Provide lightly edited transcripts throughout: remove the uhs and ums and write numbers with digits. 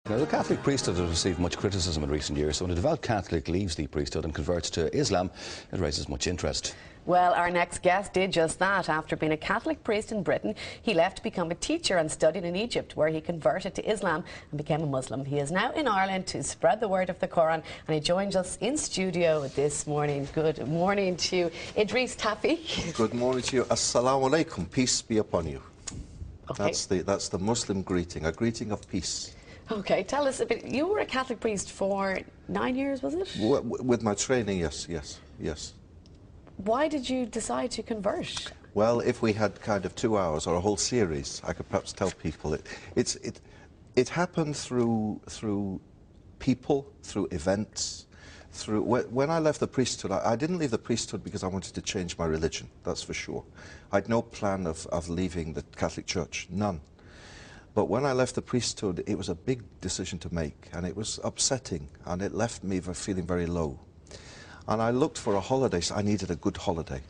Now, the Catholic priesthood has received much criticism in recent years, so when a devout Catholic leaves the priesthood and converts to Islam, it raises much interest. Well, our next guest did just that. After being a Catholic priest in Britain, he left to become a teacher and studied in Egypt, where he converted to Islam and became a Muslim. He is now in Ireland to spread the word of the Quran, and he joins us in studio this morning. Good morning to you, Idris Tafi. Good morning to you. Assalamu alaikum. Peace be upon you. Okay. That's the Muslim greeting, a greeting of peace. Okay, tell us a bit. You were a Catholic priest for 9 years, was it? With my training, yes. Why did you decide to convert? Well, if we had kind of 2 hours or a whole series, I could perhaps tell people it happened through people, through events, when I left the priesthood. I didn't leave the priesthood because I wanted to change my religion. That's for sure. I had no plan of leaving the Catholic Church, none. But when I left the priesthood, it was a big decision to make, and it was upsetting, and it left me feeling very low. And I looked for a holiday, so I needed a good holiday.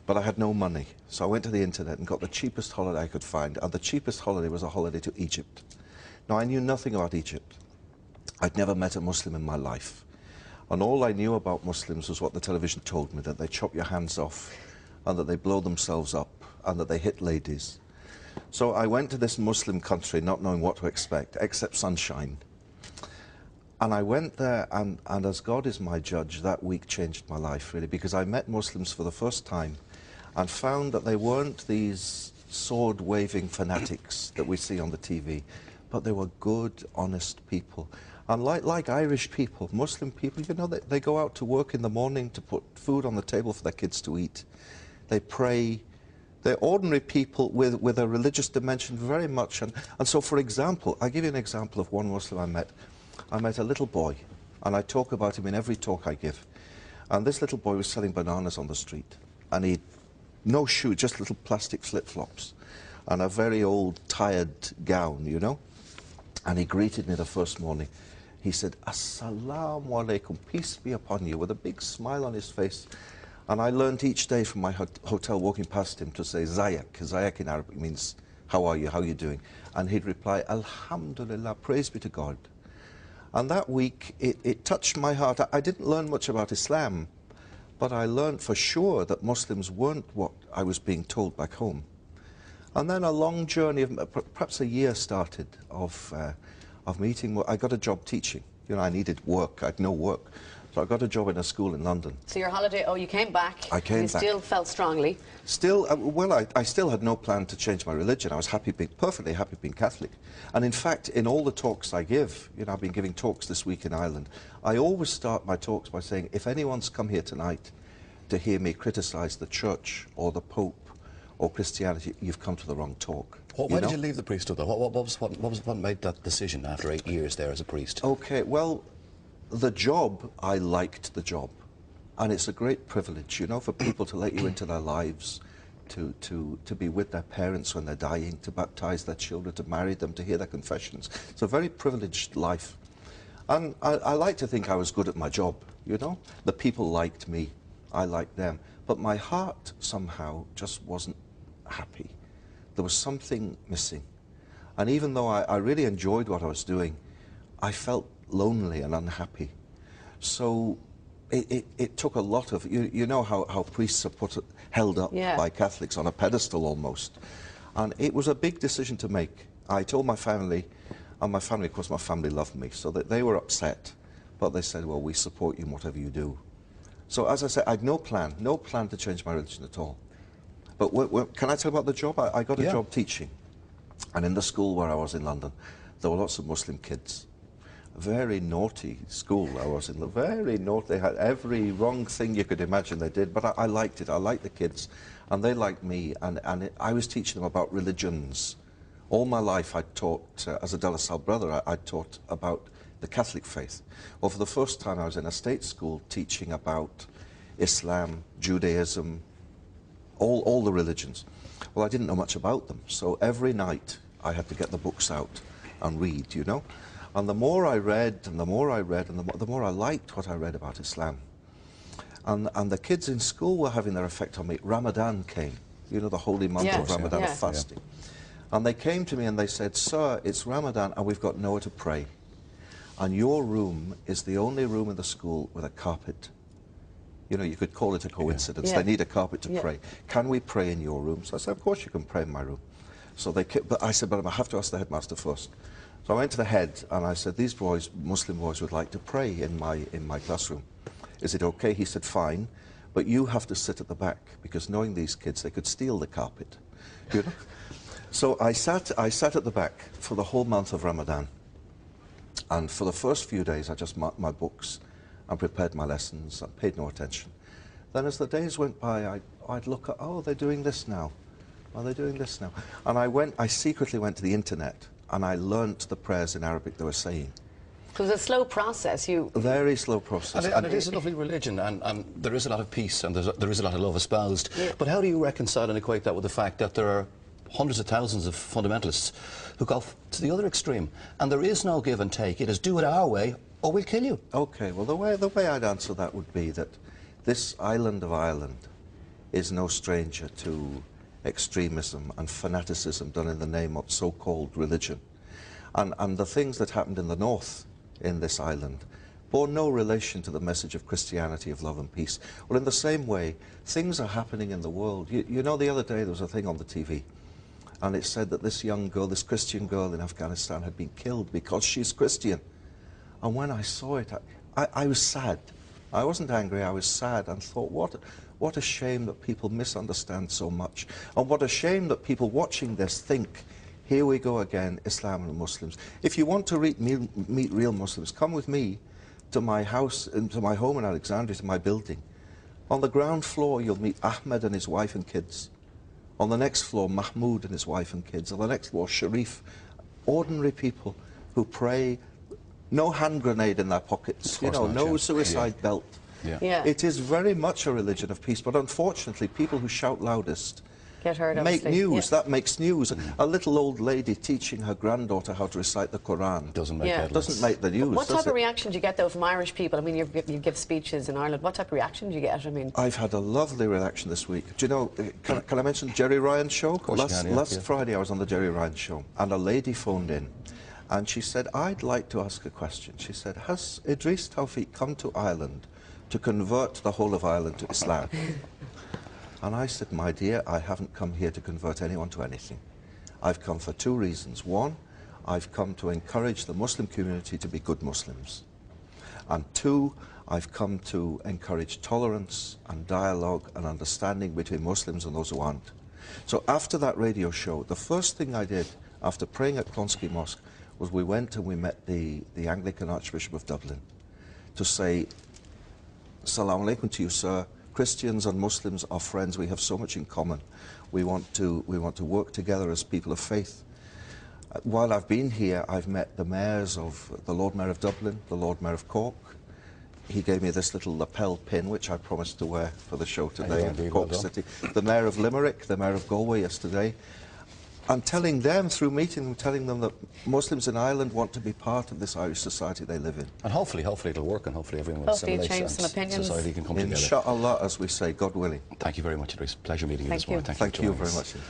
But I had no money, so I went to the internet and got the cheapest holiday I could find, and the cheapest holiday was a holiday to Egypt. Now, I knew nothing about Egypt. I'd never met a Muslim in my life. And all I knew about Muslims was what the television told me, that they chop your hands off, and that they blow themselves up, and that they hit ladies. So I went to this Muslim country not knowing what to expect, except sunshine. And I went there, and as God is my judge, that week changed my life, really, because I met Muslims for the first time and found that they weren't these sword-waving fanatics that we see on the TV, but they were good, honest people. And like Irish people, Muslim people, you know, they go out to work in the morning to put food on the table for their kids to eat. They pray. They're ordinary people with a religious dimension very much. And so, for example, I'll give you an example of one Muslim I met. I met a little boy, and I talk about him in every talk I give. And this little boy was selling bananas on the street. And he'd no shoe, just little plastic flip-flops, and a very old, tired gown, you know. And he greeted me the first morning. He said, Assalamu alaikum, peace be upon you, with a big smile on his face. And I learned each day from my hotel, walking past him, to say Zayak. Zayak in Arabic means, how are you, how are you doing? And he'd reply, Alhamdulillah, praise be to God. And that week, it touched my heart. I didn't learn much about Islam, but I learned for sure that Muslims weren't what I was being told back home. And then a long journey, of perhaps a year started, of meeting. I got a job teaching. You know, I needed work. I had no work. So I got a job in a school in London. So your holiday, you came back. I came back. You still felt strongly? Still, I still had no plan to change my religion. I was perfectly happy being Catholic. And in fact, in all the talks I give, you know, I've been giving talks this week in Ireland, I always start my talks by saying, if anyone's come here tonight to hear me criticise the Church or the Pope or Christianity, you've come to the wrong talk. Why did you leave the priesthood, though? What made that decision after 8 years there as a priest? Okay, well, the job, I liked the job. And it's a great privilege, you know, for people to let you into their lives, to be with their parents when they're dying, to baptise their children, to marry them, to hear their confessions. It's a very privileged life. And I like to think I was good at my job, you know. The people liked me, I liked them. But my heart somehow just wasn't happy. There was something missing. And even though I really enjoyed what I was doing, I felt lonely and unhappy. So it took a lot of, you know how priests are held up by Catholics on a pedestal almost. And it was a big decision to make. I told my family, and my family, of course, my family loved me, so that they were upset. But they said, well, we support you in whatever you do. So as I said, I had no plan to change my religion at all. But can I tell you about the job? I got a job teaching. And in the school where I was in London, there were lots of Muslim kids. Very naughty school I was in, very naughty. They had every wrong thing you could imagine they did, but I liked it. I liked the kids, and they liked me, and I was teaching them about religions. All my life I taught, as a De La Salle brother, I taught about the Catholic faith. Well, for the first time I was in a state school teaching about Islam, Judaism, all the religions. Well, I didn't know much about them, so every night I had to get the books out and read, you know. And the more I read, and the more I read, and the more I liked what I read about Islam. And the kids in school were having their effect on me. Ramadan came, you know, the holy month of Ramadan, of fasting. And they came to me and they said, sir, it's Ramadan and we've got nowhere to pray. and your room is the only room in the school with a carpet. You know, you could call it a coincidence. Yeah. They need a carpet to Yeah. pray. Can we pray in your room? So I said, of course you can pray in my room. So but I said, but I have to ask the headmaster first. So I went to the head and I said, these boys, Muslim boys, would like to pray in my classroom. Is it okay? He said, fine, but you have to sit at the back, because knowing these kids, they could steal the carpet. You know? So I sat at the back for the whole month of Ramadan. And for the first few days, I just marked my books and prepared my lessons and paid no attention. Then as the days went by, I'd look at, oh, they're doing this now. Oh, they're doing this now. And I secretly went to the internet and I learnt the prayers in Arabic they were saying. It was a slow process. A very slow process. And it is a lovely religion, and there is a lot of peace, and there is a lot of love espoused. Yeah. But how do you reconcile and equate that with the fact that there are hundreds of thousands of fundamentalists who go to the other extreme, and there is no give and take? It is do it our way, or we'll kill you. Okay, well, the way I'd answer that would be that this island of Ireland is no stranger to extremism and fanaticism done in the name of so-called religion. And the things that happened in the north in this island bore no relation to the message of Christianity, of love and peace. Well, in the same way, things are happening in the world. You know, the other day there was a thing on the TV, and it said that this young girl, this Christian girl in Afghanistan, had been killed because she's Christian. And when I saw it, I was sad. I wasn't angry, I was sad, and thought, what a shame that people misunderstand so much. And what a shame that people watching this think, here we go again, Islam and Muslims. If you want to meet real Muslims, come with me to my house, to my home in Alexandria, to my building. On the ground floor, you'll meet Ahmed and his wife and kids. On the next floor, Mahmoud and his wife and kids. On the next floor, Sharif. Ordinary people who pray, no hand grenade in their pockets, you know, no suicide belt. Yeah. It is very much a religion of peace, but unfortunately, people who shout loudest Get hurt, make obviously. news. That makes news. A little old lady teaching her granddaughter how to recite the Quran Doesn't make headlines. doesn't make the news. What does type of it? reaction do you get, though, from Irish people? I mean, you give speeches in Ireland. What type of reaction do you get? I mean, I've had a lovely reaction this week. Do you know, can I mention Jerry Ryan's show? Last Friday I was on the Jerry Ryan show, and a lady phoned in, and she said, I'd like to ask a question. She said, has Idris Tawfiq come to Ireland to convert the whole of Ireland to Islam? And I said, my dear, I haven't come here to convert anyone to anything. I've come for two reasons. One, I've come to encourage the Muslim community to be good Muslims. And two, I've come to encourage tolerance and dialogue and understanding between Muslims and those who aren't. So after that radio show, the first thing I did after praying at Clonskeagh Mosque was we went and we met the Anglican Archbishop of Dublin to say, Assalamu alaikum to you, sir. Christians and Muslims are friends. We have so much in common. We want to work together as people of faith. While I've been here, I've met the mayors of the Lord Mayor of Dublin, the Lord Mayor of Cork. He gave me this little lapel pin, which I promised to wear for the show today in Cork City. The Mayor of Limerick, the Mayor of Galway yesterday. And telling them, through meeting them, telling them that Muslims in Ireland want to be part of this Irish society they live in. And hopefully it'll work, and hopefully everyone will hopefully assimilate change some and opinions. society can come together. Inshallah, as we say, God willing. Thank you very much, Idris. Pleasure meeting you this morning. Thank you very much indeed.